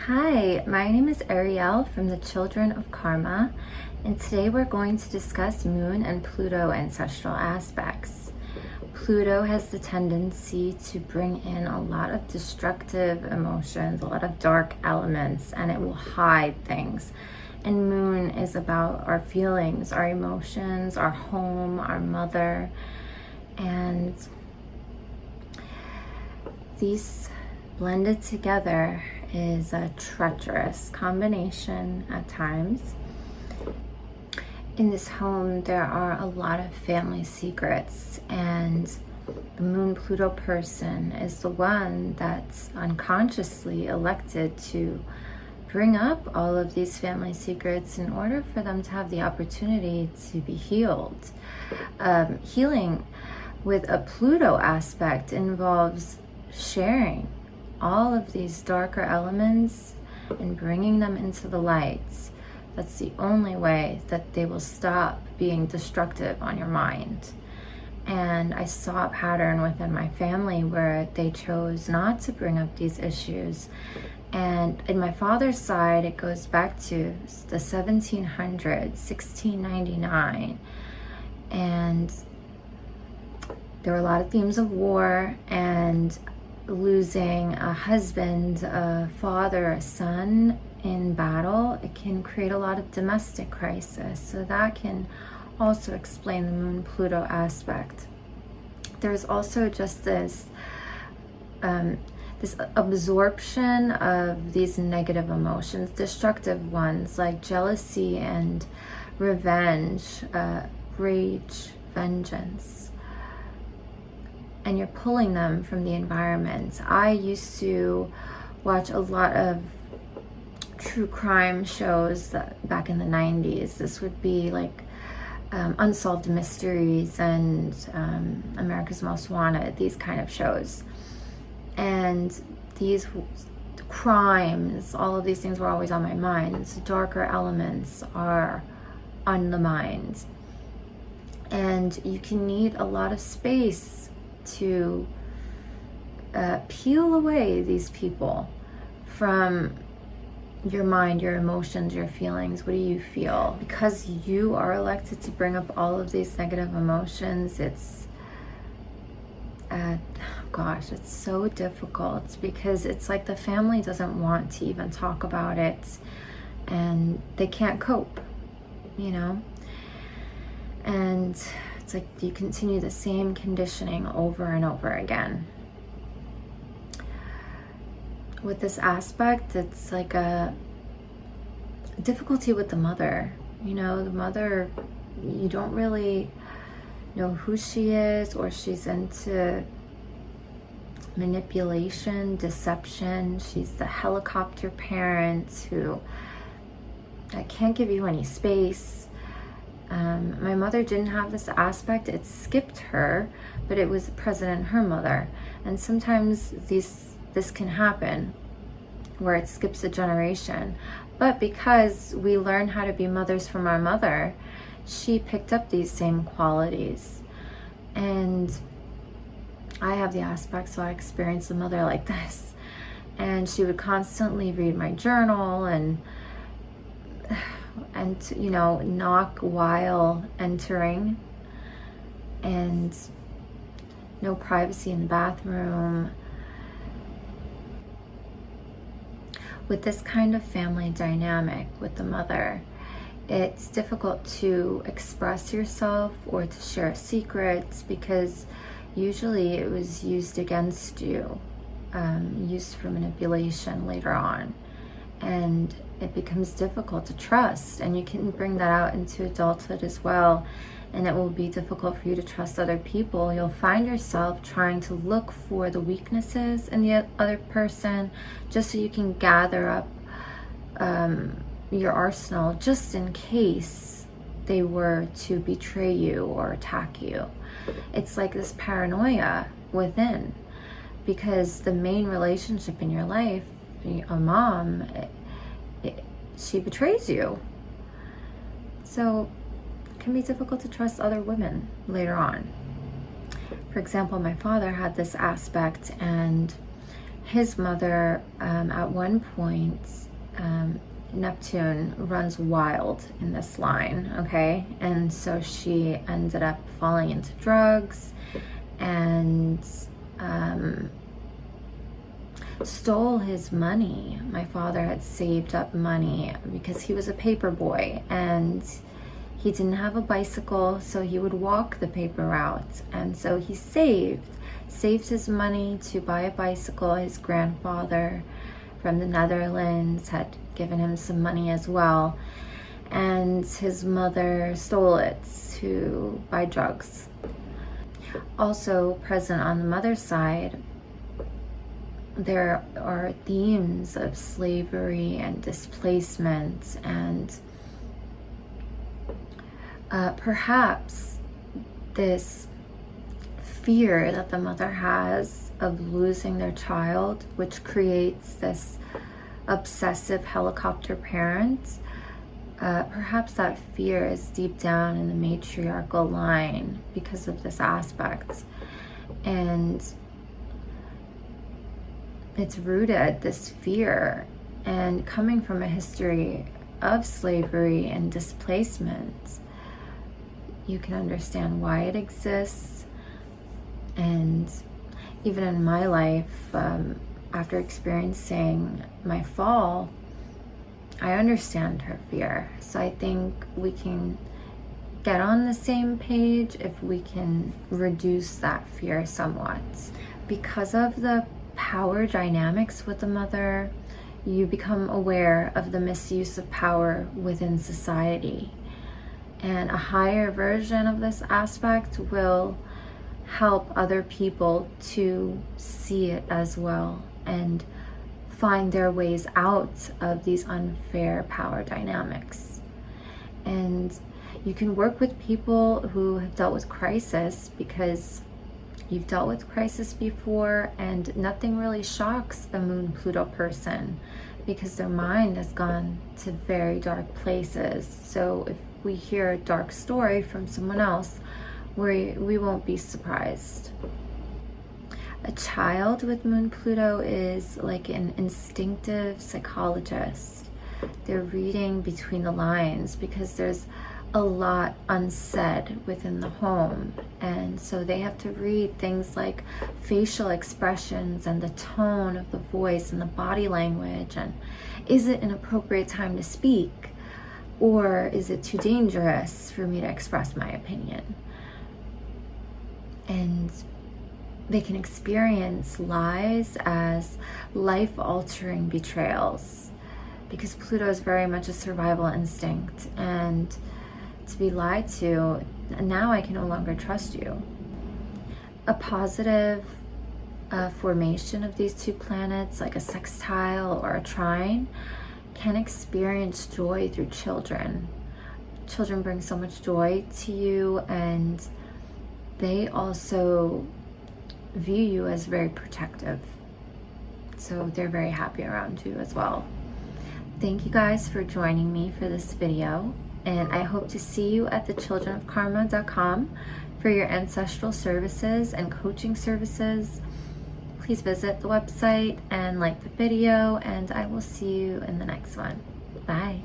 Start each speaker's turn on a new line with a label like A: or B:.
A: Hi, my name is Ariel from the Children of Karma, and today we're going to discuss Moon and Pluto ancestral aspects. Pluto has the tendency to bring in a lot of destructive emotions, a lot of dark elements, and it will hide things. And Moon is about our feelings, our emotions, our home, our mother, and these blended together is a treacherous combination at times. In this home, there are a lot of family secrets, and the Moon Pluto person is the one that's unconsciously elected to bring up all of these family secrets in order for them to have the opportunity to be healed. Healing with a Pluto aspect involves sharing all of these darker elements and bringing them into the light. That's the only way that they will stop being destructive on your mind. And I saw a pattern within my family where they chose not to bring up these issues. And in my father's side, it goes back to the 1700s, 1699. And there were a lot of themes of war and losing a husband, a father, a son in battle. It can create a lot of domestic crisis. So that can also explain the Moon Pluto aspect. There's also just this absorption of these negative emotions, destructive ones like jealousy and revenge, rage, vengeance. And you're pulling them from the environment. I used to watch a lot of true crime shows back in the 90s. This would be like Unsolved Mysteries and America's Most Wanted, these kind of shows. And these crimes, all of these things were always on my mind. So darker elements are on the mind. And you can need a lot of space to peel away these people from your mind, your emotions, your feelings. What do you feel? Because you are elected to bring up all of these negative emotions, it's it's so difficult because it's like the family doesn't want to even talk about it and they can't cope, and it's like you continue the same conditioning over and over again. With this aspect, it's like a difficulty with the mother. The mother, you don't really know who she is, or she's into manipulation, deception. She's the helicopter parent who can't give you any space. My mother didn't have this aspect. It skipped her, but it was present in her mother. And sometimes this can happen where it skips a generation. But because we learn how to be mothers from our mother, she picked up these same qualities. And I have the aspect, so I experienced a mother like this. And she would constantly read my journal and knock while entering, and no privacy in the bathroom. With this kind of family dynamic with the mother, it's difficult to express yourself or to share secrets because usually it was used against you, used for manipulation later on. And it becomes difficult to trust, and you can bring that out into adulthood as well, and it will be difficult for you to trust other people. You'll find yourself trying to look for the weaknesses in the other person just so you can gather up your arsenal just in case they were to betray you or attack you. It's like this paranoia within, because the main relationship in your life, a mom, she betrays you. So it can be difficult to trust other women later on. For example, my father had this aspect, and his mother, at one point, Neptune runs wild in this line, okay? And so she ended up falling into drugs and stole his money. My father had saved up money because he was a paper boy and he didn't have a bicycle, so he would walk the paper route. And so he saved his money to buy a bicycle. His grandfather from the Netherlands had given him some money as well. And his mother stole it to buy drugs. Also present on the mother's side, there are themes of slavery and displacement and perhaps this fear that the mother has of losing their child, which creates this obsessive helicopter parent. Perhaps that fear is deep down in the matriarchal line because of this aspect. And it's rooted, this fear, and coming from a history of slavery and displacement, you can understand why it exists. And even in my life, after experiencing my fall, I understand her fear. So I think we can get on the same page if we can reduce that fear somewhat. Because of the power dynamics with the mother, you become aware of the misuse of power within society. And a higher version of this aspect will help other people to see it as well and find their ways out of these unfair power dynamics. And you can work with people who have dealt with crisis because you've dealt with crisis before, and nothing really shocks a Moon Pluto person because their mind has gone to very dark places. So if we hear a dark story from someone else, we won't be surprised. A child with Moon Pluto is like an instinctive psychologist. They're reading between the lines because there's a lot unsaid within the home, and so they have to read things like facial expressions and the tone of the voice and the body language, and is it an appropriate time to speak, or is it too dangerous for me to express my opinion? And they can experience lies as life-altering betrayals because Pluto is very much a survival instinct, and to be lied to, now I can no longer trust you. A positive formation of these two planets, like a sextile or a trine, can experience joy through children. Children bring so much joy to you, and they also view you as very protective. So they're very happy around you as well. Thank you guys for joining me for this video, and I hope to see you at thechildrenofkarma.com for your ancestral services and coaching services. Please visit the website and like the video, and I will see you in the next one. Bye.